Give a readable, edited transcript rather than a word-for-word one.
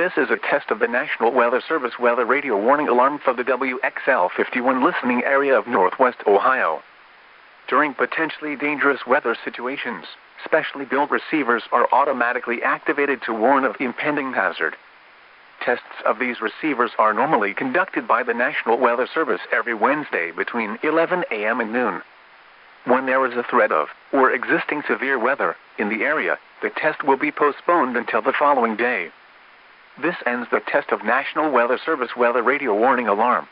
This is a test of the National Weather Service weather radio warning alarm for the WXL51 listening area of Northwest Ohio. During potentially dangerous weather situations, specially built receivers are automatically activated to warn of impending hazard. Tests of these receivers are normally conducted by the National Weather Service every Wednesday between 11 a.m. and noon. When there is a threat of, or existing severe weather, in the area, the test will be postponed until the following day. This ends the test of National Weather Service weather radio warning alarm.